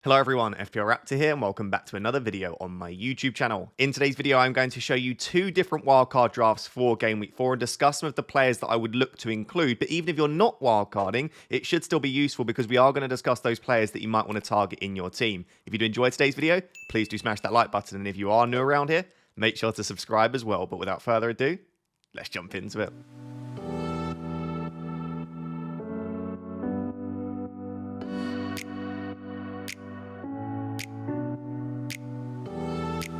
Hello everyone, FPL Raptor here and welcome back to another video on my YouTube channel. In today's video I'm going to show you two different wildcard drafts for Game Week 4 and discuss some of the players that I would look to include, but even if you're not wildcarding, it should still be useful because we are going to discuss those players that you might want to target in your team. If you do enjoy today's video, please do smash that like button, and if you are new around here, make sure to subscribe as well. But without further ado, let's jump into it.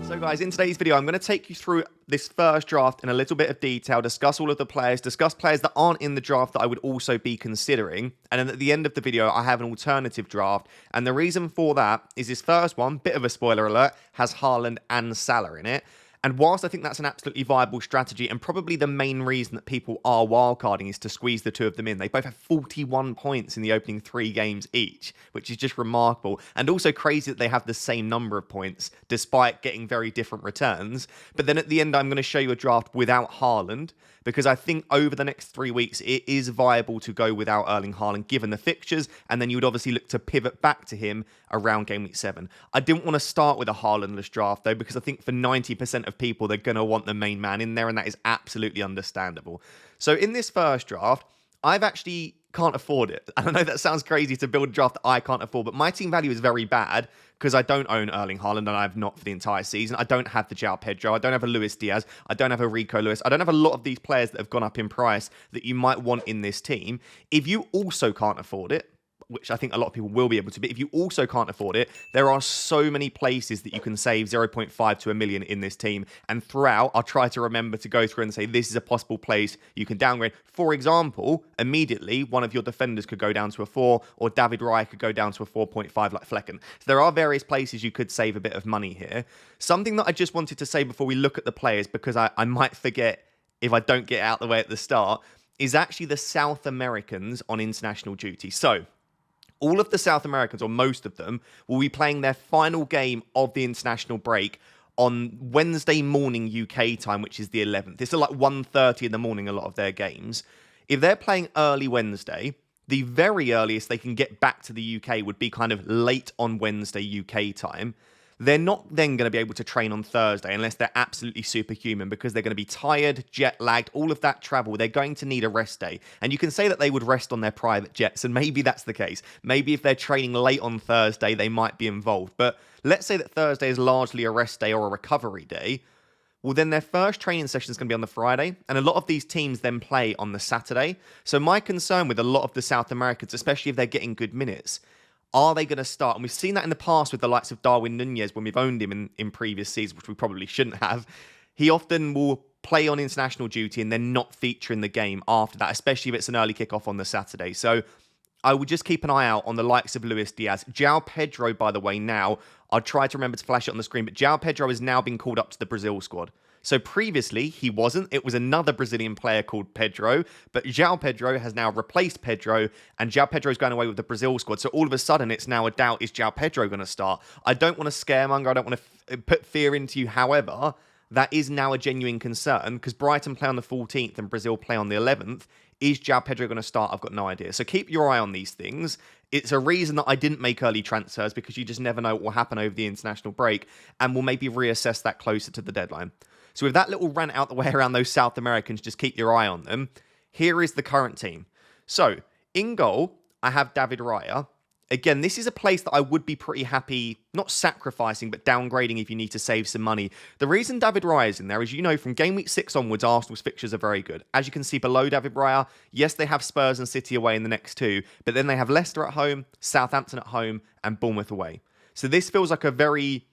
So guys, in today's video, I'm going to take you through this first draft in a little bit of detail, discuss all of the players, discuss players that aren't in the draft that I would also be considering. And then at the end of the video, I have an alternative draft. And the reason for that is this first one, bit of a spoiler alert, has HAALAND and SALAH in it. And whilst I think that's an absolutely viable strategy, and probably the main reason that people are wildcarding is to squeeze the two of them in. They both have 41 points in the opening 3 games each, which is just remarkable. And also crazy that they have the same number of points, despite getting very different returns. But then at the end, I'm going to show you a draft without HAALAND, because I think over the next 3 weeks, it is viable to go without Erling Haaland, given the fixtures, and then you would obviously look to pivot back to him around Game Week 7. I didn't want to start with a Haalandless draft, though, because I think for 90% of people, they're going to want the main man in there, and that is absolutely understandable. So in this first draft, I've actually can't afford it. And I know that sounds crazy to build a draft that I can't afford, but my team value is very bad because I don't own Erling Haaland, and I have not for the entire season. I don't have the João Pedro. I don't have a Luis Diaz. I don't have a Rico Lewis. I don't have a lot of these players that have gone up in price that you might want in this team. If you also can't afford it, which I think a lot of people will be able to, but if you also can't afford it, there are so many places that you can save 0.5 to a million in this team. And throughout, I'll try to remember to go through and say, this is a possible place you can downgrade. For example, immediately, one of your defenders could go down to a 4, or David Raya could go down to a 4.5 like Flecken. So there are various places you could save a bit of money here. Something that I just wanted to say before we look at the players, because I might forget if I don't get out the way at the start, is actually the South Americans on international duty. So all of the South Americans, or most of them, will be playing their final game of the international break on Wednesday morning UK time, which is the 11th. It's like 1:30 in the morning, a lot of their games. If they're playing early Wednesday, the very earliest they can get back to the UK would be kind of late on Wednesday UK time. They're not then going to be able to train on Thursday unless they're absolutely superhuman, because they're going to be tired, jet lagged, all of that travel. They're going to need a rest day. And you can say that they would rest on their private jets, and maybe that's the case. Maybe if they're training late on Thursday, they might be involved. But let's say that Thursday is largely a rest day or a recovery day. Well, then their first training session is going to be on the Friday, and a lot of these teams then play on the Saturday. So my concern with a lot of the South Americans, especially if they're getting good minutes, are they going to start? And we've seen that in the past with the likes of Darwin Nunez when we've owned him in previous seasons, which we probably shouldn't have. He often will play on international duty and then not feature in the game after that, especially if it's an early kickoff on the Saturday. So I would just keep an eye out on the likes of Luis Diaz. João Pedro, by the way, now, I'll try to remember to flash it on the screen, but João Pedro has now been called up to the Brazil squad. So previously, he wasn't. It was another Brazilian player called Pedro, but João Pedro has now replaced Pedro, and João Pedro's going away with the Brazil squad. So all of a sudden, it's now a doubt, is João Pedro going to start? I don't want to scaremonger. I don't want to put fear into you. However, that is now a genuine concern, because Brighton play on the 14th and Brazil play on the 11th. Is João Pedro going to start? I've got no idea. So keep your eye on these things. It's a reason that I didn't make early transfers, because you just never know what will happen over the international break, and we'll maybe reassess that closer to the deadline. So with that little rant out the way around those South Americans, just keep your eye on them. Here is the current team. So in goal, I have David Raya. Again, this is a place that I would be pretty happy, not sacrificing, but downgrading if you need to save some money. The reason David Raya is in there is, you know, from Game Week 6 onwards, Arsenal's fixtures are very good. As you can see below David Raya, yes, they have Spurs and City away in the next 2, but then they have Leicester at home, Southampton at home, and Bournemouth away. So this feels like a very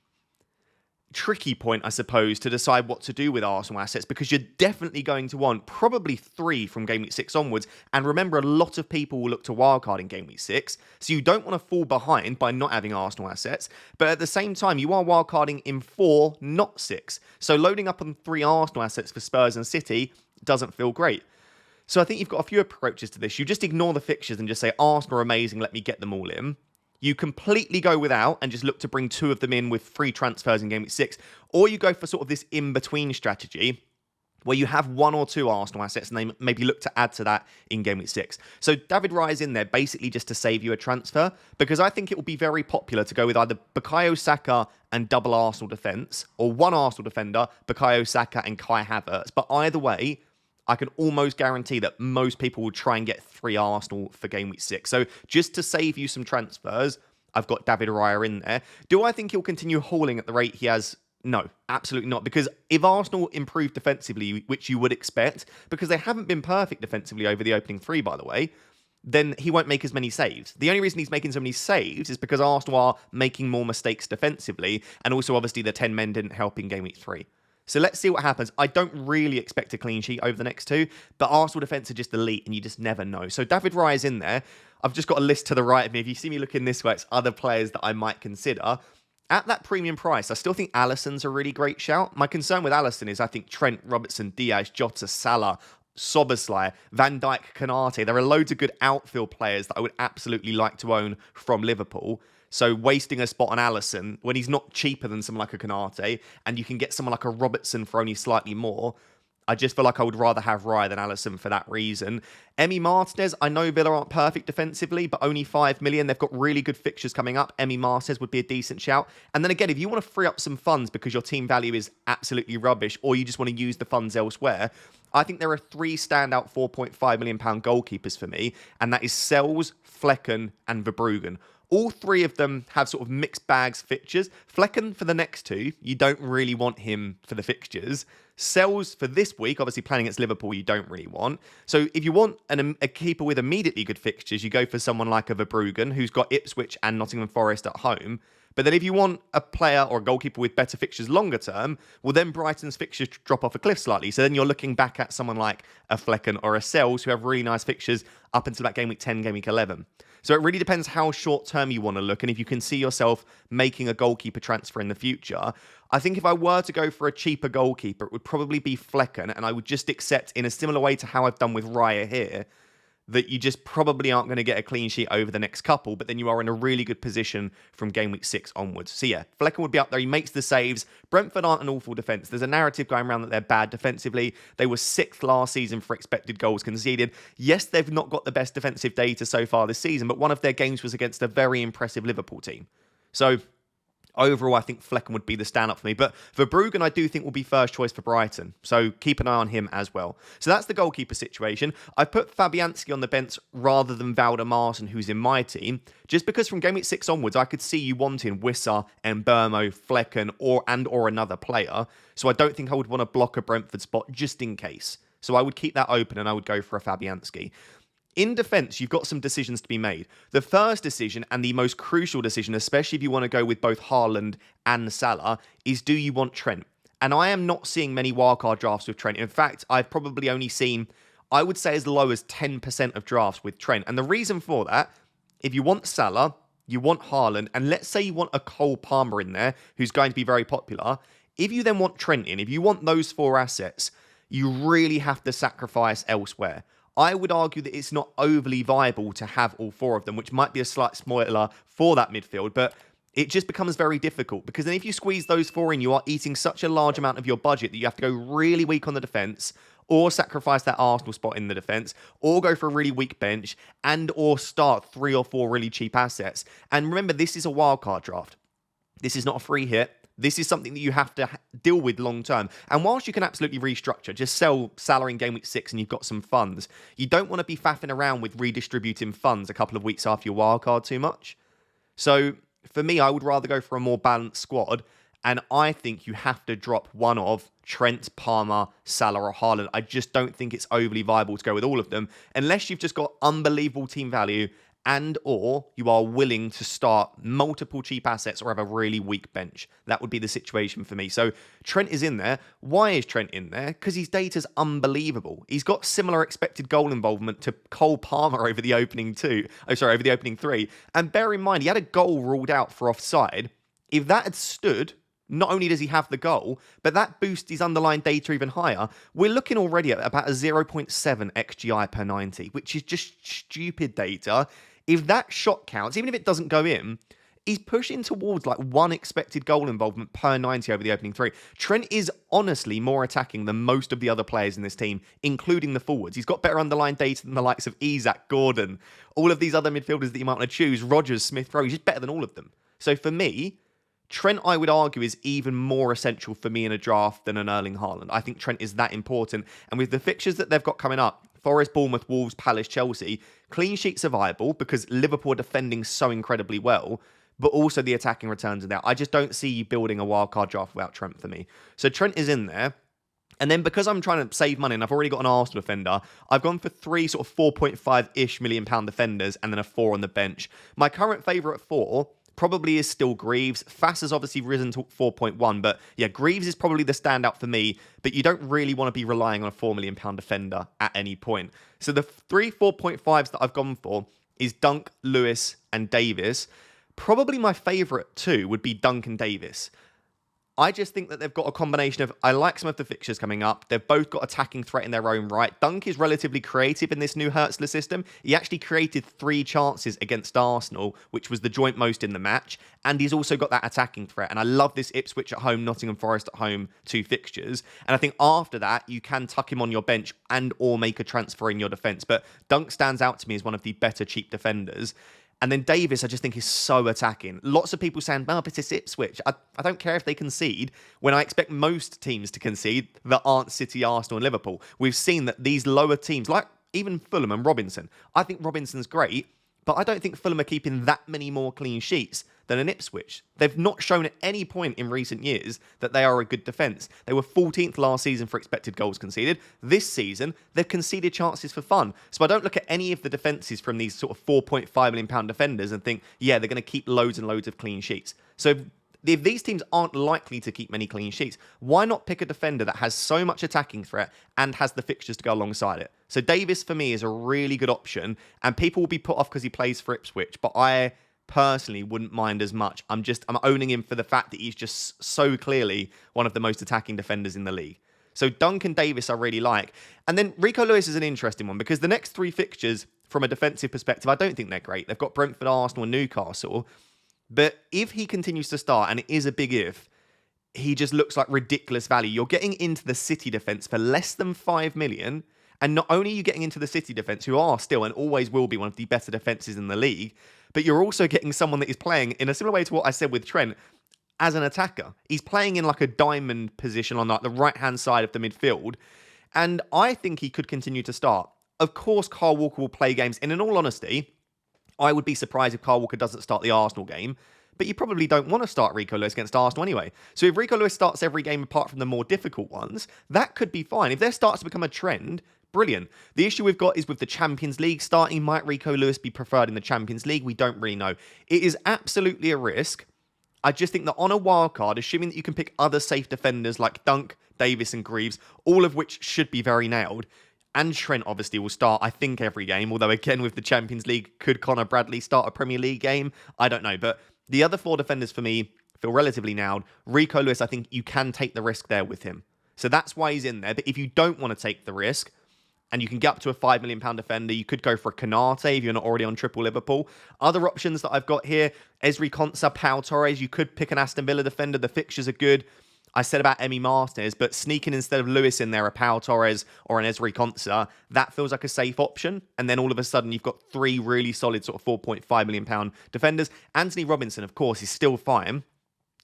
tricky point, I suppose, to decide what to do with Arsenal assets, because you're definitely going to want probably 3 from Game Week 6 onwards. And remember, a lot of people will look to wildcard in Game Week 6, so you don't want to fall behind by not having Arsenal assets. But at the same time, you are wildcarding in 4, not 6. So loading up on 3 Arsenal assets for Spurs and City doesn't feel great. So I think you've got a few approaches to this. You just ignore the fixtures and just say, Arsenal are amazing, let me get them all in. You completely go without and just look to bring 2 of them in with free transfers in Game Week 6. Or you go for sort of this in-between strategy where you have one or two Arsenal assets and they maybe look to add to that in Game Week 6. So David Raya is in there basically just to save you a transfer, because I think it will be very popular to go with either Bukayo Saka and double Arsenal defence, or one Arsenal defender, Bukayo Saka and Kai Havertz. But either way, I can almost guarantee that most people will try and get 3 Arsenal for Game Week 6. So just to save you some transfers, I've got David Raya in there. Do I think he'll continue hauling at the rate he has? No, absolutely not. Because if Arsenal improve defensively, which you would expect, because they haven't been perfect defensively over the opening 3, by the way, then he won't make as many saves. The only reason he's making so many saves is because Arsenal are making more mistakes defensively, and also obviously the 10 men didn't help in Game Week 3. So let's see what happens. I don't really expect a clean sheet over the next 2, but Arsenal defence are just elite, and you just never know. So David Raya is in there. I've just got a list to the right of me. If you see me looking this way, it's other players that I might consider. At that premium price, I still think Alisson's a really great shout. My concern with Alisson is I think Trent, Robertson, Diaz, Jota, Salah, Szoboszlai, Van Dijk, Konate. There are loads of good outfield players that I would absolutely like to own from Liverpool. So wasting a spot on Alisson when he's not cheaper than someone like a Konate, and you can get someone like a Robertson for only slightly more, I just feel like I would rather have Raya than Alisson for that reason. Emi Martinez, I know Villa aren't perfect defensively, but only 5 million. They've got really good fixtures coming up. Emi Martinez would be a decent shout. And then again, if you want to free up some funds because your team value is absolutely rubbish, or you just want to use the funds elsewhere, I think there are 3 standout £4.5 million goalkeepers for me, and that is Sells, Flecken, and Verbruggen. All 3 of them have sort of mixed bags fixtures. Flecken for the next 2, you don't really want him for the fixtures. Sells for this week, obviously playing against Liverpool, you don't really want. So if you want a keeper with immediately good fixtures, you go for someone like a Verbruggen, who's got Ipswich and Nottingham Forest at home. But then if you want a player or a goalkeeper with better fixtures longer term, well, then Brighton's fixtures drop off a cliff slightly. So then you're looking back at someone like a Flecken or a Sells, who have really nice fixtures up until that Game Week 10, Game Week 11. So it really depends how short term you want to look, and if you can see yourself making a goalkeeper transfer in the future. I think if I were to go for a cheaper goalkeeper, it would probably be Flecken, and I would just accept, in a similar way to how I've done with Raya here, that you just probably aren't going to get a clean sheet over the next couple, but then you are in a really good position from Game Week 6 onwards. So yeah, Flecken would be up there. He makes the saves. Brentford aren't an awful defence. There's a narrative going around that they're bad defensively. They were 6th last season for expected goals conceded. Yes, they've not got the best defensive data so far this season, but one of their games was against a very impressive Liverpool team. So overall, I think Flecken would be the stand-up for me. But Verbruggen, I do think, will be first choice for Brighton. So keep an eye on him as well. So that's the goalkeeper situation. I've put Fabianski on the bench rather than Valdemarson, who's in my team, just because from Game Week 6 onwards, I could see you wanting Wissa, Mbeumo, Flecken, or another player. So I don't think I would want to block a Brentford spot just in case. So I would keep that open and I would go for a Fabianski. In defence, you've got some decisions to be made. The first decision, and the most crucial decision, especially if you want to go with both Haaland and Salah, is do you want Trent? And I am not seeing many wildcard drafts with Trent. In fact, I've probably only seen, I would say, as low as 10% of drafts with Trent. And the reason for that, if you want Salah, you want Haaland, and let's say you want a Cole Palmer in there, who's going to be very popular. If you then want Trent in, if you want those 4 assets, you really have to sacrifice elsewhere. I would argue that it's not overly viable to have all 4 of them, which might be a slight spoiler for that midfield, but it just becomes very difficult because then if you squeeze those 4 in, you are eating such a large amount of your budget that you have to go really weak on the defence, or sacrifice that Arsenal spot in the defence, or go for a really weak bench, and or start 3 or 4 really cheap assets. And remember, this is a wildcard draft. This is not a free hit. This is something that you have to deal with long term. And whilst you can absolutely restructure, just sell Salah in Game Week 6 and you've got some funds, you don't want to be faffing around with redistributing funds a couple of weeks after your wildcard too much. So for me, I would rather go for a more balanced squad. And I think you have to drop one of Trent, Palmer, Salah or Haaland. I just don't think it's overly viable to go with all of them unless you've just got unbelievable team value and or you are willing to start multiple cheap assets or have a really weak bench. That would be the situation for me. So Trent is in there. Why is Trent in there? Because his data's unbelievable. He's got similar expected goal involvement to Cole Palmer over the opening 3. And bear in mind, he had a goal ruled out for offside. If that had stood, not only does he have the goal, but that boosts his underlying data even higher. We're looking already at about a 0.7 XGI per 90, which is just stupid data. If that shot counts, even if it doesn't go in, he's pushing towards like 1 expected goal involvement per 90 over the opening 3. Trent is honestly more attacking than most of the other players in this team, including the forwards. He's got better underlying data than the likes of Isak, Gordon, all of these other midfielders that you might want to choose, Rodgers, Smith Rowe. He's just better than all of them. So for me, Trent, I would argue, is even more essential for me in a draft than an Erling Haaland. I think Trent is that important. And with the fixtures that they've got coming up, Forest, Bournemouth, Wolves, Palace, Chelsea, clean sheets are viable because Liverpool are defending so incredibly well, but also the attacking returns are there. I just don't see you building a wildcard draft without Trent for me. So Trent is in there. And then because I'm trying to save money and I've already got an Arsenal defender, I've gone for 3 sort of 4.5-ish million pound defenders and then a 4 on the bench. My current favourite 4 probably is still Greaves. Fass has obviously risen to 4.1, but yeah, Greaves is probably the standout for me, but you don't really want to be relying on a £4 million defender at any point. So the 3 4.5s that I've gone for is Dunk, Lewis, and Davis. Probably my favourite 2 would be Dunk and Davis. I just think that they've got a combination of, I like some of the fixtures coming up. They've both got attacking threat in their own right. Dunk is relatively creative in this new Hertzler system. He actually created 3 chances against Arsenal, which was the joint most in the match. And he's also got that attacking threat. And I love this Ipswich at home, Nottingham Forest at home 2 fixtures. And I think after that, you can tuck him on your bench and or make a transfer in your defence. But Dunk stands out to me as one of the better cheap defenders. And then Davis, I just think, is so attacking. Lots of people saying, well, but it's Ipswich. I don't care if they concede, when I expect most teams to concede that aren't City, Arsenal and Liverpool. We've seen that these lower teams, like even Fulham and Robinson, I think Robinson's great, but I don't think Fulham are keeping that many more clean sheets than an Ipswich. They've not shown at any point in recent years that they are a good defence. They were 14th last season for expected goals conceded. This season, they've conceded chances for fun. So I don't look at any of the defences from these sort of £4.5 million defenders and think, yeah, they're going to keep loads and loads of clean sheets. So if these teams aren't likely to keep many clean sheets, why not pick a defender that has so much attacking threat and has the fixtures to go alongside it? So Davis, for me, is a really good option, and people will be put off because he plays for Ipswich, but I personally wouldn't mind as much. I'm owning him for the fact that he's just so clearly one of the most attacking defenders in the league. So Duncan Davis I really like. And then Rico Lewis is an interesting one because the next 3 fixtures, from a defensive perspective, I don't think they're great. They've got Brentford, Arsenal and Newcastle. But if he continues to start, and it is a big if, he just looks like ridiculous value. You're getting into the City defence for less than 5 million. And not only are you getting into the City defence, who are still and always will be one of the better defences in the league, but you're also getting someone that is playing in a similar way to what I said with Trent as an attacker. He's playing in like a diamond position on like the right-hand side of the midfield. And I think he could continue to start. Of course, Kyle Walker will play games. And in all honesty, I would be surprised if Kyle Walker doesn't start the Arsenal game. But you probably don't want to start Rico Lewis against Arsenal anyway. So if Rico Lewis starts every game apart from the more difficult ones, that could be fine. If there starts to become a trend, brilliant. The issue we've got is with the Champions League starting. Might Rico Lewis be preferred in the Champions League? We don't really know. It is absolutely a risk. I just think that on a wildcard, assuming that you can pick other safe defenders like Dunk, Davis and Greaves, all of which should be very nailed, and Trent obviously will start, I think, every game. Although, again, with the Champions League, could Connor Bradley start a Premier League game? I don't know. But the other 4 defenders for me feel relatively nailed. Rico Lewis, I think you can take the risk there with him. So that's why he's in there. But if you don't want to take the risk, and you can get up to a £5 million defender, you could go for a Canate if you're not already on triple Liverpool. Other options that I've got here, Ezri Konsa, Pau Torres. You could pick an Aston Villa defender. The fixtures are good. I said about Emi Martinez, but sneaking instead of Lewis in there, a Pau Torres or an Ezri Konsa, that feels like a safe option. And then all of a sudden, you've got 3 really solid sort of £4.5 million defenders. Anthony Robinson, of course, is still fine.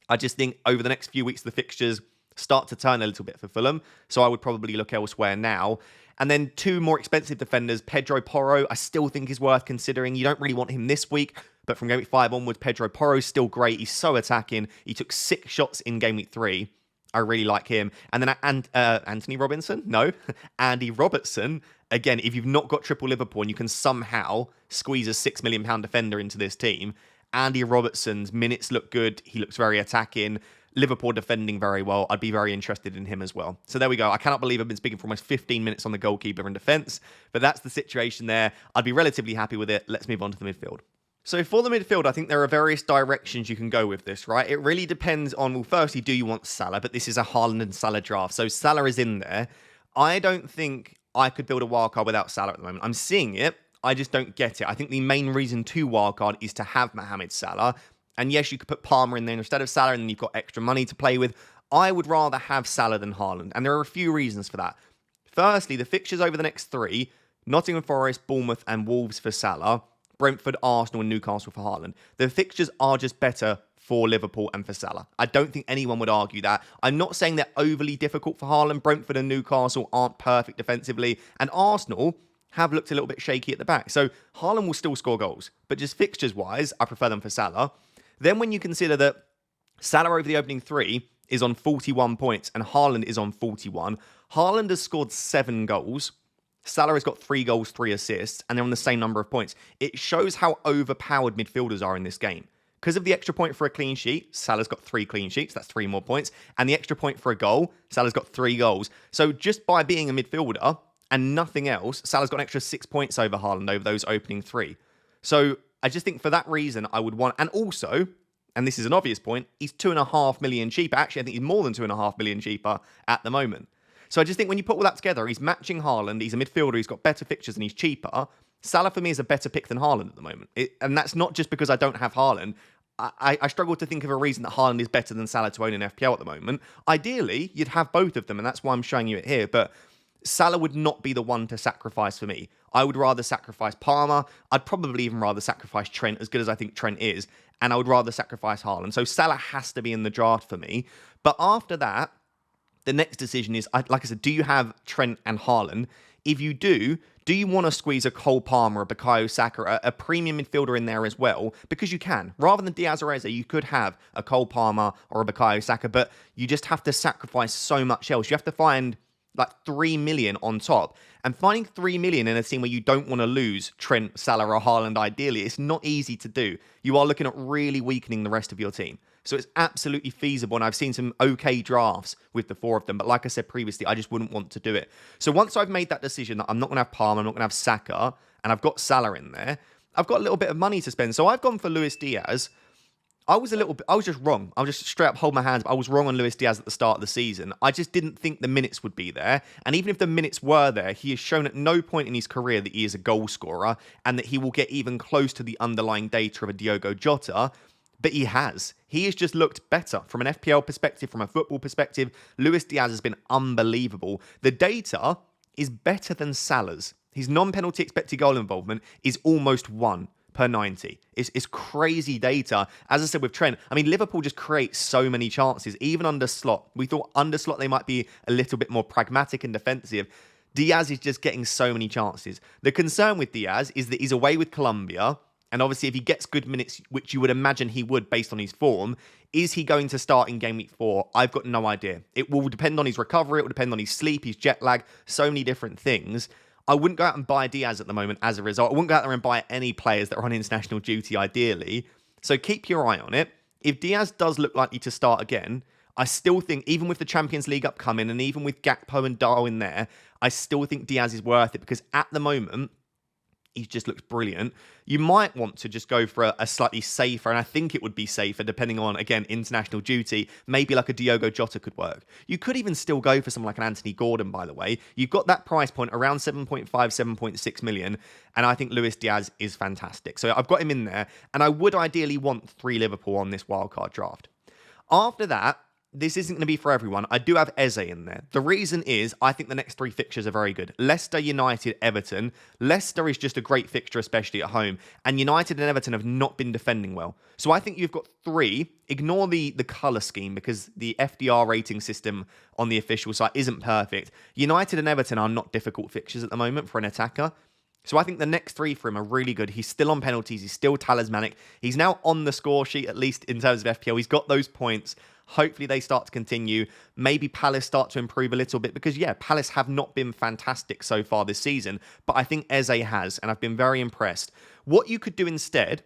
I just think over the next few weeks, the fixtures start to turn a little bit for Fulham. So I would probably look elsewhere now. And then 2 more expensive defenders, Pedro Porro, I still think is worth considering. You don't really want him this week, but from Game Week 5 onwards, Pedro Porro's still great. He's so attacking. He took 6 shots in Game Week 3. I really like him. And then Anthony Robinson? No. Andy Robertson. Again, if you've not got triple Liverpool and you can somehow squeeze a £6 million defender into this team, Andy Robertson's minutes look good. He looks very attacking. Liverpool defending very well. I'd be very interested in him as well. So there we go. I cannot believe I've been speaking for almost 15 minutes on the goalkeeper and defence, but that's the situation there. I'd be relatively happy with it. Let's move on to the midfield. So for the midfield, I think there are various directions you can go with this, right? It really depends on, well, firstly, do you want Salah? But this is a Haaland and Salah draft. So Salah is in there. I don't think I could build a wildcard without Salah at the moment. I'm seeing it. I just don't get it. I think the main reason to wildcard is to have Mohamed Salah. And yes, you could put Palmer in there instead of Salah, and then you've got extra money to play with. I would rather have Salah than Haaland, and there are a few reasons for that. Firstly, the fixtures over the next 3, Nottingham Forest, Bournemouth and Wolves for Salah, Brentford, Arsenal and Newcastle for Haaland. The fixtures are just better for Liverpool and for Salah. I don't think anyone would argue that. I'm not saying they're overly difficult for Haaland. Brentford and Newcastle aren't perfect defensively, and Arsenal have looked a little bit shaky at the back. So Haaland will still score goals, but just fixtures-wise, I prefer them for Salah. Then when you consider that Salah over the opening 3 is on 41 points and Haaland is on 41, Haaland has scored 7 goals. Salah has got 3 goals, 3 assists, and they're on the same number of points. It shows how overpowered midfielders are in this game. Because of the extra point for a clean sheet, Salah's got 3 clean sheets, that's 3 more points. And the extra point for a goal, Salah's got 3 goals. So just by being a midfielder and nothing else, Salah's got an extra 6 points over Haaland over those opening 3. So I just think for that reason, I would want... And also, and this is an obvious point, he's 2.5 million cheaper. Actually, I think he's more than 2.5 million cheaper at the moment. So I just think when you put all that together, he's matching Haaland, he's a midfielder, he's got better fixtures and he's cheaper. Salah for me is a better pick than Haaland at the moment. And that's not just because I don't have Haaland. I struggle to think of a reason that Haaland is better than Salah to own in FPL at the moment. Ideally, you'd have both of them, and that's why I'm showing you it here. But Salah would not be the one to sacrifice for me. I would rather sacrifice Palmer. I'd probably even rather sacrifice Trent, as good as I think Trent is. And I would rather sacrifice Haaland. So Salah has to be in the draft for me. But after that, the next decision is, like I said, do you have Trent and Haaland? If you do you want to squeeze a Cole Palmer, a Bukayo Saka, a premium midfielder in there as well? Because you can. Rather than Diaz or Eze, you could have a Cole Palmer or a Bukayo Saka, but you just have to sacrifice so much else. You have to find like 3 million on top. And finding 3 million in a team where you don't want to lose Trent, Salah or Haaland, ideally, it's not easy to do. You are looking at really weakening the rest of your team. So it's absolutely feasible, and I've seen some okay drafts with the 4 of them, but like I said previously, I just wouldn't want to do it. So once I've made that decision that I'm not going to have Palmer, I'm not going to have Saka, and I've got Salah in there, I've got a little bit of money to spend. So I've gone for Luis Diaz. I was just wrong. I'll just straight up hold my hands. I was wrong on Luis Diaz at the start of the season. I just didn't think the minutes would be there. And even if the minutes were there, he has shown at no point in his career that he is a goal scorer and that he will get even close to the underlying data of a Diogo Jota. But he has. He has just looked better from an FPL perspective, from a football perspective. Luis Diaz has been unbelievable. The data is better than Salah's. His non-penalty expected goal involvement is almost 1 per 90. It's crazy data. As I said with Trent, I mean, Liverpool just create so many chances, even under Slot. We thought under Slot they might be a little bit more pragmatic and defensive. Diaz is just getting so many chances. The concern with Diaz is that he's away with Colombia. And obviously, if he gets good minutes, which you would imagine he would based on his form, is he going to start in Game Week 4? I've got no idea. It will depend on his recovery. It will depend on his sleep, his jet lag, so many different things. I wouldn't go out and buy Diaz at the moment as a result. I wouldn't go out there and buy any players that are on international duty, ideally. So keep your eye on it. If Diaz does look likely to start again, I still think, even with the Champions League upcoming and even with Gakpo and Darwin in there, I still think Diaz is worth it because at the moment, he just looks brilliant. You might want to just go for a slightly safer, and I think it would be safer depending on, again, international duty. Maybe like a Diogo Jota could work. You could even still go for someone like an Anthony Gordon, by the way. You've got that price point around 7.5, 7.6 million, and I think Luis Diaz is fantastic. So I've got him in there, and I would ideally want 3 Liverpool on this wildcard draft. After that, this isn't going to be for everyone. I do have Eze in there. The reason is I think the next 3 fixtures are very good. Leicester, United, Everton. Leicester is just a great fixture, especially at home. And United and Everton have not been defending well. So I think you've got 3. Ignore the colour scheme because the FDR rating system on the official site isn't perfect. United and Everton are not difficult fixtures at the moment for an attacker. So I think the next 3 for him are really good. He's still on penalties. He's still talismanic. He's now on the score sheet, at least in terms of FPL. He's got those points. Hopefully they start to continue. Maybe Palace start to improve a little bit because, yeah, Palace have not been fantastic so far this season, but I think Eze has, and I've been very impressed. What you could do instead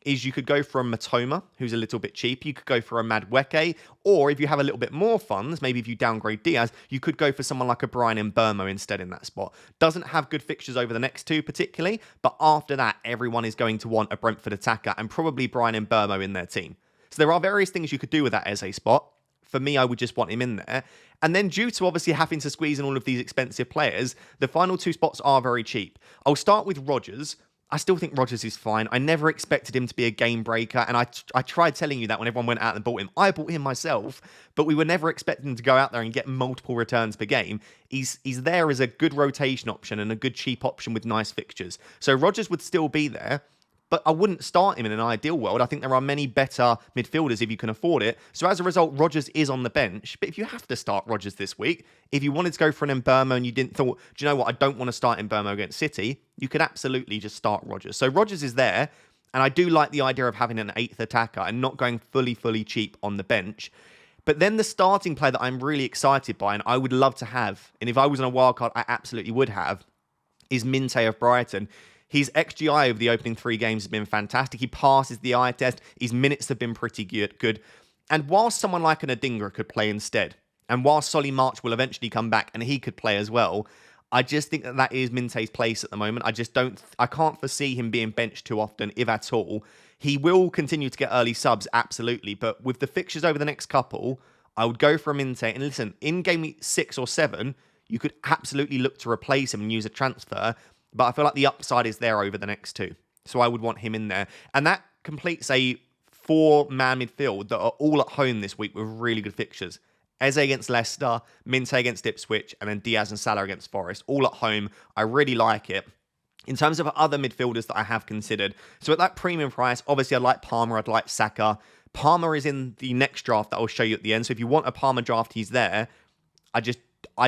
is you could go for a Matoma, who's a little bit cheap. You could go for a Madueke, or if you have a little bit more funds, maybe if you downgrade Diaz, you could go for someone like a Brian Mbeumo instead in that spot. Doesn't have good fixtures over the next 2 particularly, but after that, everyone is going to want a Brentford attacker and probably Brian Mbeumo in their team. So there are various things you could do with that Eze spot. For me, I would just want him in there. And then due to obviously having to squeeze in all of these expensive players, the final 2 spots are very cheap. I'll start with Rodgers. I still think Rodgers is fine. I never expected him to be a game breaker, and I tried telling you that when everyone went out and bought him. I bought him myself, but we were never expecting him to go out there and get multiple returns per game. He's there as a good rotation option and a good cheap option with nice fixtures. So Rodgers would still be there, but I wouldn't start him in an ideal world. I think there are many better midfielders if you can afford it. So as a result, Rodgers is on the bench. But if you have to start Rodgers this week, if you wanted to go for an Mbeumo and you didn't thought, do you know what, I don't want to start Mbeumo against City, you could absolutely just start Rodgers. So Rodgers is there, and I do like the idea of having an 8th attacker and not going fully cheap on the bench. But then the starting player that I'm really excited by and I would love to have, and if I was on a wildcard, I absolutely would have, is Minte of Brighton. His XGI over the opening 3 games has been fantastic. He passes the eye test. His minutes have been pretty good. And whilst someone like an Adingra could play instead, and whilst Solly March will eventually come back and he could play as well, I just think that is Minte's place at the moment. I can't foresee him being benched too often, if at all. He will continue to get early subs, absolutely. But with the fixtures over the next couple, I would go for a Minte. And listen, in game week 6 or 7, you could absolutely look to replace him and use a transfer. But I feel like the upside is there over the next 2. So I would want him in there. And that completes a 4-man midfield that are all at home this week with really good fixtures. Eze against Leicester, Minte against Ipswich, and then Diaz and Salah against Forest. All at home. I really like it. In terms of other midfielders that I have considered, so at that premium price, obviously I'd like Palmer, I'd like Saka. Palmer is in the next draft that I'll show you at the end. So if you want a Palmer draft, he's there. I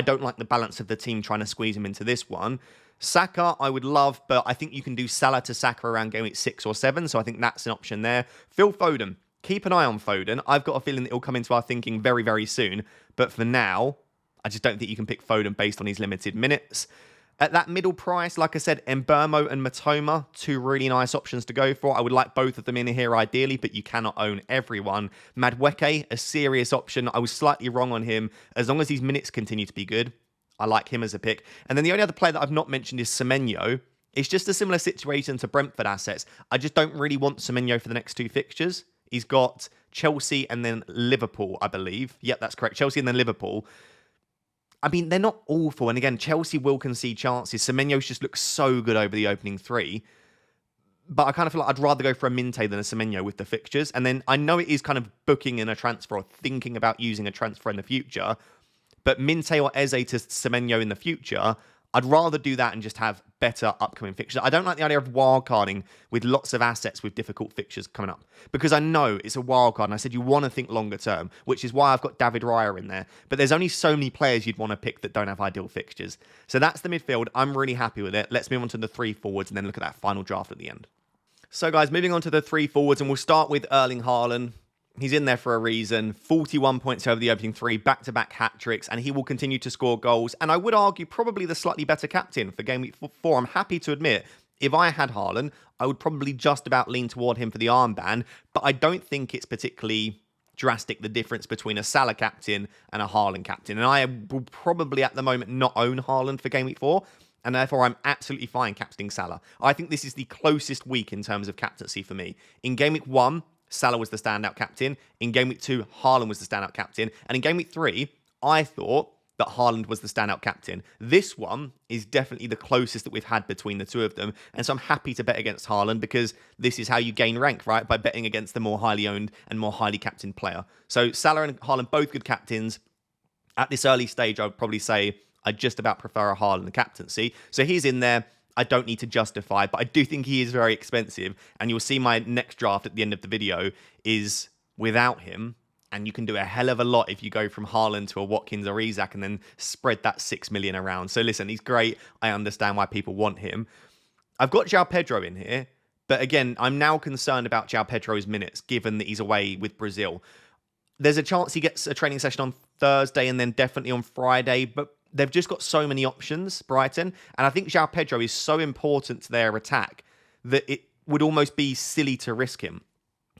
don't like the balance of the team trying to squeeze him into this one. Saka, I would love, but I think you can do Salah to Saka around game week 6 or 7, so I think that's an option there. Phil Foden, keep an eye on Foden. I've got a feeling that he'll come into our thinking very soon, but for now, I just don't think you can pick Foden based on his limited minutes. At that middle price, like I said, Mbeumo and Matoma, 2 really nice options to go for. I would like both of them in here ideally, but you cannot own everyone. Madueke, a serious option. I was slightly wrong on him. As long as his minutes continue to be good, I like him as a pick. And then the only other player that I've not mentioned is Semenyo. It's just a similar situation to Brentford assets. I just don't really want Semenyo for the next 2 fixtures. He's got Chelsea and then Liverpool, I believe. Yep, that's correct. Chelsea and then Liverpool. I mean, they're not awful. And again, Chelsea will concede chances. Semenyo's just looks so good over the opening 3. But I kind of feel like I'd rather go for a Minte than a Semenyo with the fixtures. And then I know it is kind of booking in a transfer or thinking about using a transfer in the future. But Minte or Eze to Semenyo in the future, I'd rather do that and just have better upcoming fixtures. I don't like the idea of wildcarding with lots of assets with difficult fixtures coming up. Because I know it's a wildcard, and I said you want to think longer term, which is why I've got David Raya in there. But there's only so many players you'd want to pick that don't have ideal fixtures. So that's the midfield. I'm really happy with it. Let's move on to the 3 forwards and then look at that final draft at the end. So guys, moving on to the 3 forwards, and we'll start with Erling Haaland. He's in there for a reason. 41 points over the opening 3, back-to-back hat-tricks, and he will continue to score goals. And I would argue probably the slightly better captain for game week 4. I'm happy to admit, if I had Haaland, I would probably just about lean toward him for the armband, but I don't think it's particularly drastic, the difference between a Salah captain and a Haaland captain. And I will probably at the moment not own Haaland for game week 4, and therefore I'm absolutely fine captaining Salah. I think this is the closest week in terms of captaincy for me. In game week 1, Salah was the standout captain. In game week 2, Haaland was the standout captain. And in game week 3, I thought that Haaland was the standout captain. This one is definitely the closest that we've had between the 2 of them. And so I'm happy to bet against Haaland because this is how you gain rank, right? By betting against the more highly owned and more highly captained player. So Salah and Haaland, both good captains. At this early stage, I would probably say I just about prefer a Haaland captaincy. So he's in there. I don't need to justify, but I do think he is very expensive. And you'll see my next draft at the end of the video is without him. And you can do a hell of a lot if you go from Haaland to a Watkins or Isak and then spread that 6 million around. So listen, he's great. I understand why people want him. I've got João Pedro in here. But again, I'm now concerned about João Pedro's minutes, given that he's away with Brazil. There's a chance he gets a training session on Thursday and then definitely on Friday, but they've just got so many options, Brighton. And I think João Pedro is so important to their attack that it would almost be silly to risk him.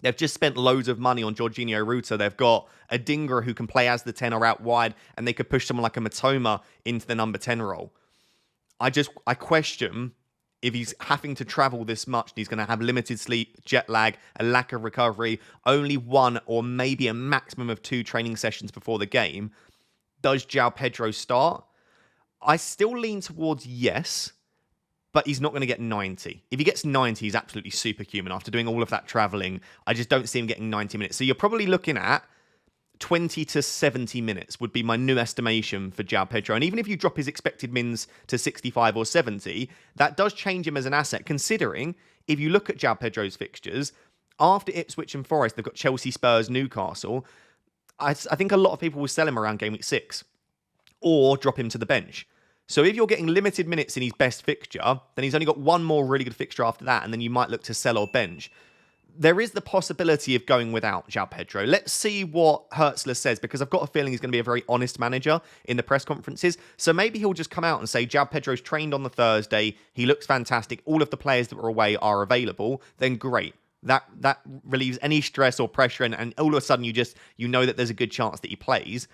They've just spent loads of money on Jorginho Ruta. They've got a Adingra who can play as the 10 or out wide, and they could push someone like a Matoma into the number 10 role. I question if he's having to travel this much, and he's going to have limited sleep, jet lag, a lack of recovery, only 1 or maybe a maximum of 2 training sessions before the game. Does João Pedro start? I still lean towards yes, but he's not going to get 90. If he gets 90, he's absolutely superhuman. After doing all of that travelling, I just don't see him getting 90 minutes. So you're probably looking at 20 to 70 minutes would be my new estimation for João Pedro. And even if you drop his expected mins to 65 or 70, that does change him as an asset, considering if you look at João Pedro's fixtures, after Ipswich and Forest, they've got Chelsea, Spurs, Newcastle. I think a lot of people will sell him around game week 6 or drop him to the bench. So if you're getting limited minutes in his best fixture, then he's only got one more really good fixture after that, and then you might look to sell or bench. There is the possibility of going without João Pedro. Let's see what Hertzler says, because I've got a feeling he's going to be a very honest manager in the press conferences. So maybe he'll just come out and say, João Pedro's trained on the Thursday. He looks fantastic. All of the players that were away are available. Then great. That relieves any stress or pressure. And all of a sudden, you know that there's a good chance that he plays.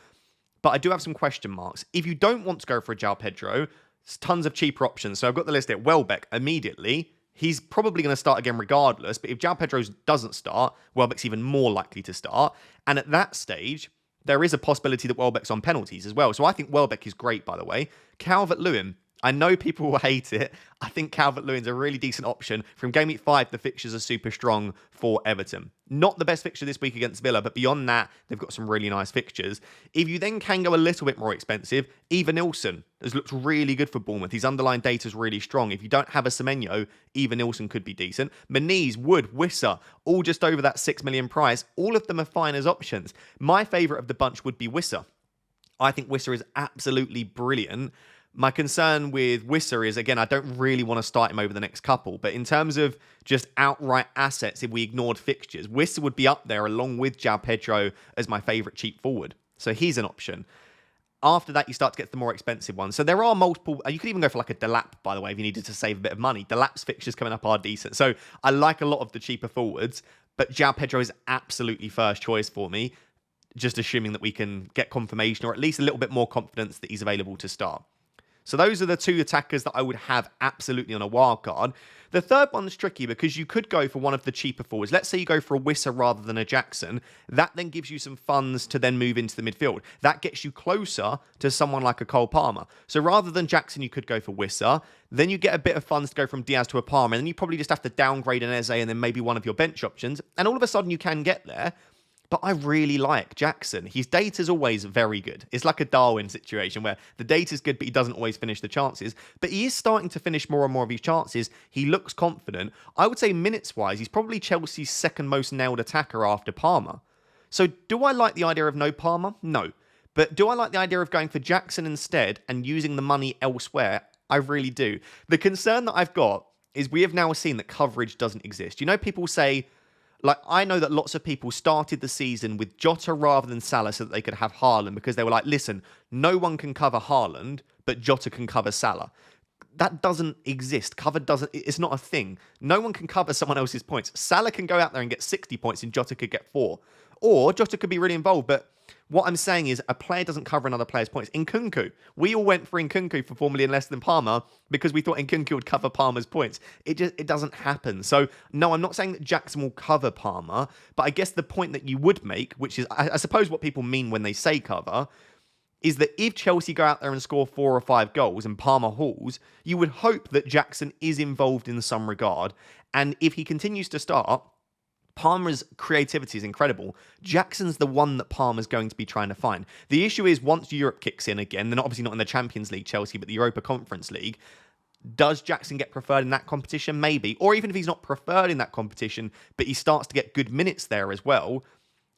But I do have some question marks. If you don't want to go for a João Pedro, there's tons of cheaper options. So I've got the list here. Welbeck, immediately. He's probably going to start again regardless, but if João Pedro doesn't start, Welbeck's even more likely to start. And at that stage, there is a possibility that Welbeck's on penalties as well. So I think Welbeck is great, by the way. Calvert-Lewin, I know people will hate it. I think Calvert-Lewin's a really decent option. From game week 5, the fixtures are super strong for Everton. Not the best fixture this week against Villa, but beyond that, they've got some really nice fixtures. If you then can go a little bit more expensive, Eva Nilsson has looked really good for Bournemouth. His underlying data is really strong. If you don't have a Semenyo, Eva Nilsson could be decent. Moniz, Wood, Wissa, all just over that 6 million price. All of them are fine as options. My favourite of the bunch would be Wissa. I think Wissa is absolutely brilliant. My concern with Wissa is, again, I don't really want to start him over the next couple, but in terms of just outright assets, if we ignored fixtures, Wissa would be up there along with João Pedro as my favourite cheap forward. So he's an option. After that, you start to get the more expensive ones. So there are multiple. You could even go for like a Delap, by the way, if you needed to save a bit of money. Delap's fixtures coming up are decent. So I like a lot of the cheaper forwards, but João Pedro is absolutely first choice for me, just assuming that we can get confirmation or at least a little bit more confidence that he's available to start. So those are the two attackers that I would have absolutely on a wild card. The third one's tricky because you could go for one of the cheaper forwards. Let's say you go for a Wissa rather than a Jackson. That then gives you some funds to then move into the midfield. That gets you closer to someone like a Cole Palmer. So rather than Jackson, you could go for Wissa. Then you get a bit of funds to go from Diaz to a Palmer. And then you probably just have to downgrade an Eze and then maybe one of your bench options. And all of a sudden you can get there. But I really like Jackson. His data's always very good. It's like a Darwin situation where the data's good, but he doesn't always finish the chances. But he is starting to finish more and more of his chances. He looks confident. I would say minutes-wise, he's probably Chelsea's second most nailed attacker after Palmer. So do I like the idea of no Palmer? No. But do I like the idea of going for Jackson instead and using the money elsewhere? I really do. The concern that I've got is we have now seen that coverage doesn't exist. You know, people say, like, I know that lots of people started the season with Jota rather than Salah so that they could have Haaland because they were like, listen, no one can cover Haaland, but Jota can cover Salah. That doesn't exist. Cover doesn't, it's not a thing. No one can cover someone else's points. Salah can go out there and get 60 points and Jota could get 4. Or Jota could be really involved, but what I'm saying is a player doesn't cover another player's points. Nkunku, we all went for Nkunku for 4 million less than Palmer because we thought Nkunku would cover Palmer's points. It doesn't happen. So no, I'm not saying that Jackson will cover Palmer, but I guess the point that you would make, which is I suppose what people mean when they say cover, is that if Chelsea go out there and score 4 or 5 goals and Palmer hauls, you would hope that Jackson is involved in some regard. And if he continues to start, Palmer's creativity is incredible. Jackson's the one that Palmer's going to be trying to find. The issue is once Europe kicks in again, they're obviously not in the Champions League, Chelsea, but the Europa Conference League. Does Jackson get preferred in that competition? Maybe. Or even if he's not preferred in that competition, but he starts to get good minutes there as well,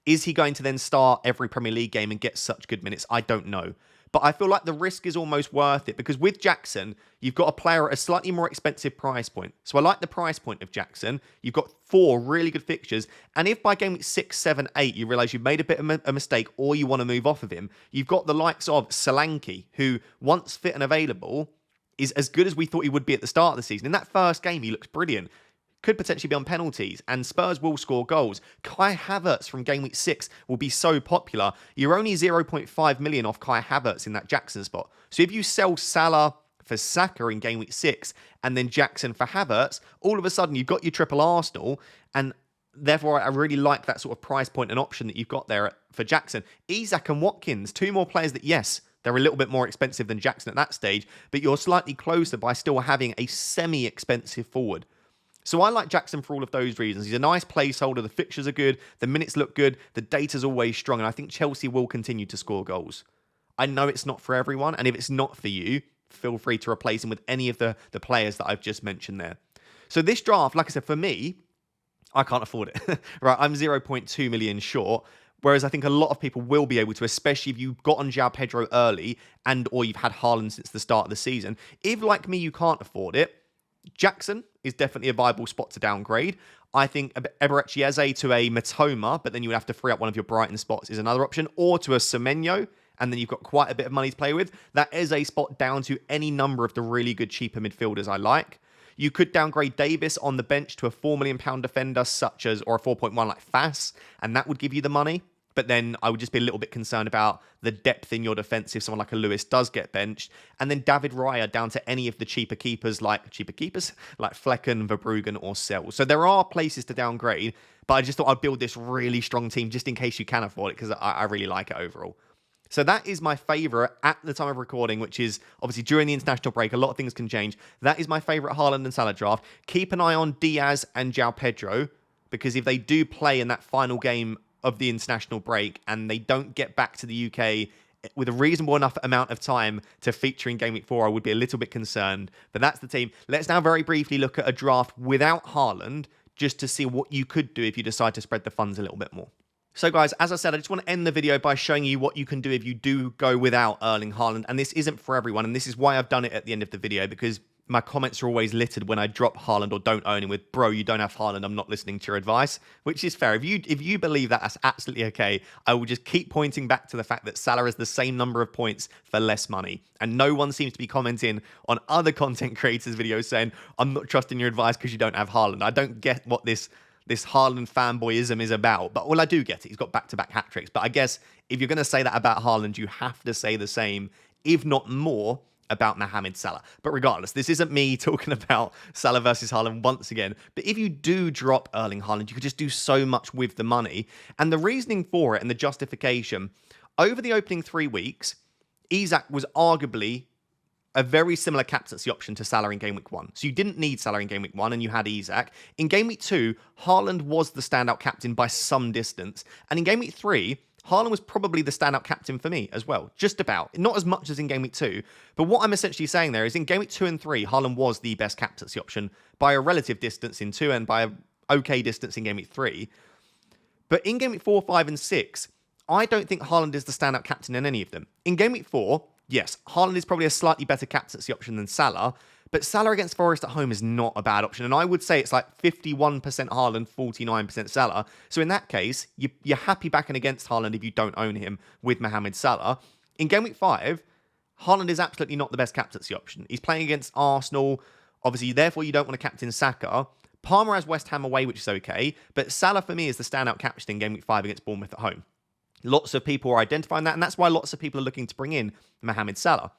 is he going to then start every Premier League game and get such good minutes? I don't know. But I feel like the risk is almost worth it because with Jackson, you've got a player at a slightly more expensive price point. So I like the price point of Jackson. You've got 4 really good fixtures. And if by game week 6, 7, 8, you realise you've made a bit of a mistake or you want to move off of him, you've got the likes of SALAH, who once fit and available is as good as we thought he would be at the start of the season. In that first game, he looks brilliant. Could potentially be on penalties, and Spurs will score goals. Kai Havertz from game week 6 will be so popular. You're only 0.5 million off Kai Havertz in that Jackson spot. So if you sell Salah for Saka in game week 6 and then Jackson for Havertz, all of a sudden you've got your triple Arsenal, and therefore I really like that sort of price point and option that you've got there for Jackson. Isak and Watkins, 2 more players that, yes, They're a little bit more expensive than Jackson at that stage, but you're slightly closer by still having a semi-expensive forward. So I like Jackson for all of those reasons. He's a nice placeholder. The fixtures are good. The minutes look good. The data's always strong. And I think Chelsea will continue to score goals. I know it's not for everyone. And if it's not for you, feel free to replace him with any of the players that I've just mentioned there. So this draft, like I said, for me, I can't afford it. Right, I'm 0.2 million short. Whereas I think a lot of people will be able to, especially if you've got on João Pedro early and or you've had Haaland since the start of the season. If, like me, you can't afford it, Jackson is definitely a viable spot to downgrade. I think Eberechi Eze to a Matoma, but then you would have to free up one of your Brighton spots is another option, or to a Semenyo, and then you've got quite a bit of money to play with. That Eze spot down to any number of the really good cheaper midfielders I like. You could downgrade Davis on the bench to a £4 million defender such as, or a 4.1 like Fass, and that would give you the money. But then I would just be a little bit concerned about the depth in your defence if someone like a Lewis does get benched. And then David Raya down to any of the cheaper keepers like Flecken, Verbruggen or Sell. So there are places to downgrade, but I just thought I'd build this really strong team just in case you can afford it because I really like it overall. So that is my favourite at the time of recording, which is obviously during the international break. A lot of things can change. That is my favourite Haaland and Salah draft. Keep an eye on Diaz and João Pedro because if they do play in that final game of the international break and they don't get back to the UK with a reasonable enough amount of time to feature in Game Week 4, I would be a little bit concerned. But that's the team. Let's now very briefly look at a draft without Haaland just to see what you could do if you decide to spread the funds a little bit more. So guys, as I said, I just want to end the video by showing you what you can do if you do go without Erling Haaland. And this isn't for everyone. And this is why I've done it at the end of the video, because my comments are always littered when I drop Haaland or don't own him with, bro, you don't have Haaland, I'm not listening to your advice, which is fair. If you believe that, that's absolutely okay. I will just keep pointing back to the fact that Salah has the same number of points for less money. And no one seems to be commenting on other content creators' videos saying, I'm not trusting your advice because you don't have Haaland. I don't get what this Haaland fanboyism is about. But well, I do get it. He's got back-to-back hat-tricks. But I guess if you're going to say that about Haaland, you have to say the same, if not more, about Mohamed Salah. But regardless, this isn't me talking about Salah versus Haaland once again. But if you do drop Erling Haaland, you could just do so much with the money. And the reasoning for it and the justification, over the opening 3 weeks, Isak was arguably a very similar captaincy option to Salah in Game Week 1. So you didn't need Salah in Game Week 1 and you had Isak. In Game Week 2, Haaland was the standout captain by some distance. And in Game Week 3, Haaland was probably the standout captain for me as well. Just about. Not as much as in Game Week 2. But what I'm essentially saying there is in Game Week 2 and 3, Haaland was the best captaincy option by a relative distance in 2 and by an okay distance in Game Week 3. But in Game Week 4, 5 and 6, I don't think Haaland is the standout captain in any of them. In Game Week 4, yes, Haaland is probably a slightly better captaincy option than Salah, but Salah against Forest at home is not a bad option. And I would say it's like 51% Haaland, 49% Salah. So in that case, you're happy backing against Haaland if you don't own him with Mohamed Salah. In Game Week 5, Haaland is absolutely not the best captaincy option. He's playing against Arsenal. Obviously, therefore, you don't want to captain Saka. Palmer has West Ham away, which is okay. But Salah, for me, is the standout captain in Game Week 5 against Bournemouth at home. Lots of people are identifying that, and that's why lots of people are looking to bring in Mohamed Salah.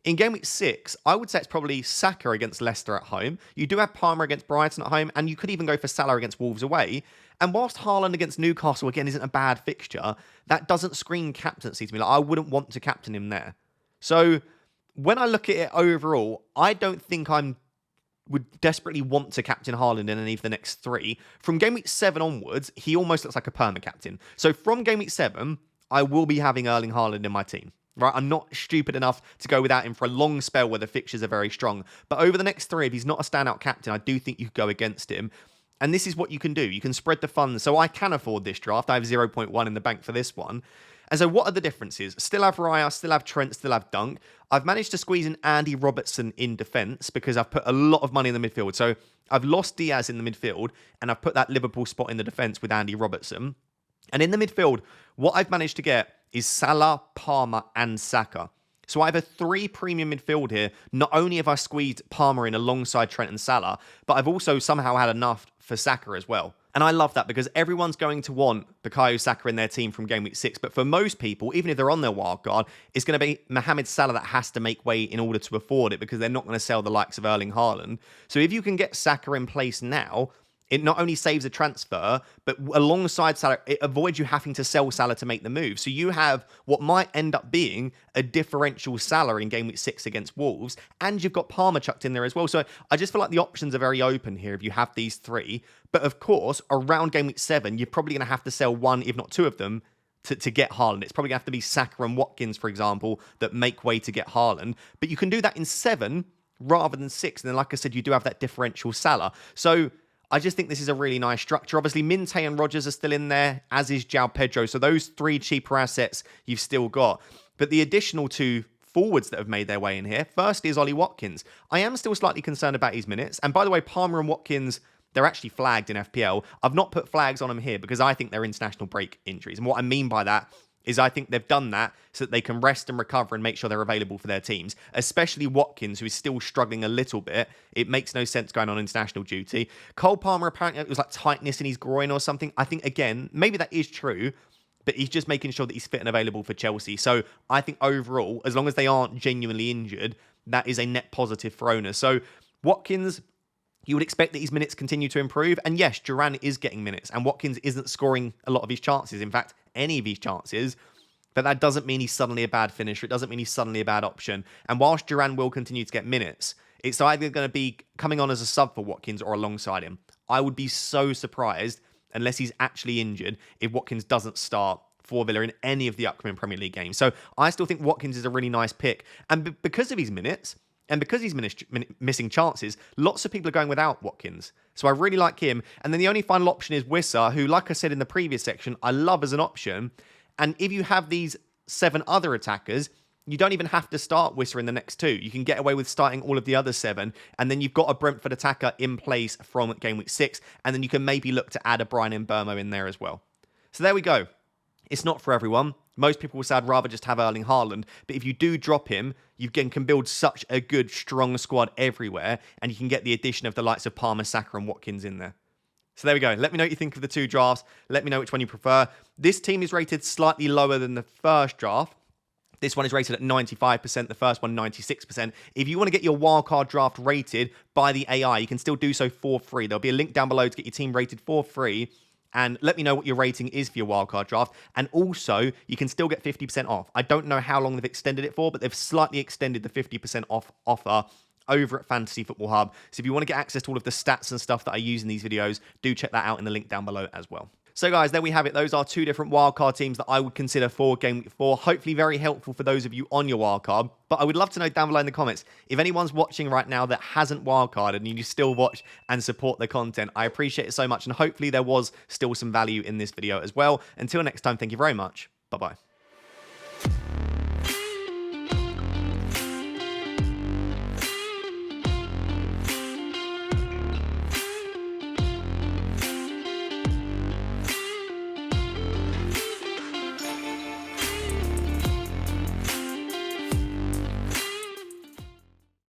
In Game Week 6, I would say it's probably Saka against Leicester at home. You do have Palmer against Brighton at home, and you could even go for Salah against Wolves away. And whilst Haaland against Newcastle, again, isn't a bad fixture, that doesn't scream captaincy to me. Like, I wouldn't want to captain him there. So when I look at it overall, I don't think would desperately want to captain Haaland in any of the next 3. From Game Week 7 onwards, he almost looks like a perma captain. So from Game Week 7, I will be having Erling Haaland in my team. Right, I'm not stupid enough to go without him for a long spell where the fixtures are very strong. But over the next 3, if he's not a standout captain, I do think you could go against him. And this is what you can do. You can spread the funds. So I can afford this draft. I have 0.1 in the bank for this one. And so what are the differences? Still have Raya, still have Trent, still have Dunk. I've managed to squeeze in Andy Robertson in defence because I've put a lot of money in the midfield. So I've lost Diaz in the midfield and I've put that Liverpool spot in the defence with Andy Robertson. And in the midfield, what I've managed to get is Salah, Palmer and Saka. So I have a 3 premium midfield here. Not only have I squeezed Palmer in alongside Trent and Salah, but I've also somehow had enough for Saka as well. And I love that because everyone's going to want Bukayo Saka in their team from Game Week 6. But for most people, even if they're on their wildcard, it's going to be Mohamed Salah that has to make way in order to afford it because they're not going to sell the likes of Erling Haaland. So if you can get Saka in place now, it not only saves a transfer, but alongside Salah, it avoids you having to sell Salah to make the move. So you have what might end up being a differential Salah in game week 6 against Wolves, and you've got Palmer chucked in there as well. So I just feel like the options are very open here if you have these three. But of course, around game week 7, you're probably going to have to sell one, if not two of them, to get Haaland. It's probably going to have to be Saka and Watkins, for example, that make way to get Haaland. But you can do that in 7 rather than 6. And then, like I said, you do have that differential Salah. So I just think this is a really nice structure. Obviously, Minte and Rodgers are still in there, as is João Pedro. So those 3 cheaper assets you've still got. But the additional 2 forwards that have made their way in here, first is Ollie Watkins. I am still slightly concerned about his minutes. And by the way, Palmer and Watkins, they're actually flagged in FPL. I've not put flags on them here because I think they're international break injuries. And what I mean by that is I think they've done that so that they can rest and recover and make sure they're available for their teams, especially Watkins, who is still struggling a little bit. It makes no sense going on international duty. Cole Palmer, apparently it was like tightness in his groin or something. I think, again, maybe that is true, but he's just making sure that he's fit and available for Chelsea. So I think overall, as long as they aren't genuinely injured, that is a net positive for owners. So Watkins, you would expect that his minutes continue to improve. And yes, Duran is getting minutes, and Watkins isn't scoring a lot of his chances. In fact, any of his chances. But that doesn't mean he's suddenly a bad finisher. It doesn't mean he's suddenly a bad option. And whilst Duran will continue to get minutes, it's either going to be coming on as a sub for Watkins or alongside him. I would be so surprised, unless he's actually injured, if Watkins doesn't start for Villa in any of the upcoming Premier League games. So I still think Watkins is a really nice pick. And because of his minutes, and because he's missing chances, lots of people are going without Watkins. So I really like him. And then the only final option is Wissa, who, like I said in the previous section, I love as an option. And if you have these 7 other attackers, you don't even have to start Wissa in the next 2. You can get away with starting all of the other 7. And then you've got a Brentford attacker in place from game week 6. And then you can maybe look to add a Brian Mbeumo in there as well. So there we go. It's not for everyone. Most people will say I'd rather just have Erling Haaland. But if you do drop him, you can build such a good, strong squad everywhere. And you can get the addition of the likes of Palmer, Saka and Watkins in there. So there we go. Let me know what you think of the 2 drafts. Let me know which one you prefer. This team is rated slightly lower than the first draft. This one is rated at 95%, the first one 96%. If you want to get your wildcard draft rated by the AI, you can still do so for free. There'll be a link down below to get your team rated for free. And let me know what your rating is for your wildcard draft. And also, you can still get 50% off. I don't know how long they've extended it for, but they've slightly extended the 50% off offer over at Fantasy Football Hub. So if you want to get access to all of the stats and stuff that I use in these videos, do check that out in the link down below as well. So guys, there we have it. Those are 2 different wildcard teams that I would consider for Game Week 4. Hopefully very helpful for those of you on your wildcard. But I would love to know down below in the comments, if anyone's watching right now that hasn't wildcarded and you still watch and support the content, I appreciate it so much. And hopefully there was still some value in this video as well. Until next time, thank you very much. Bye-bye.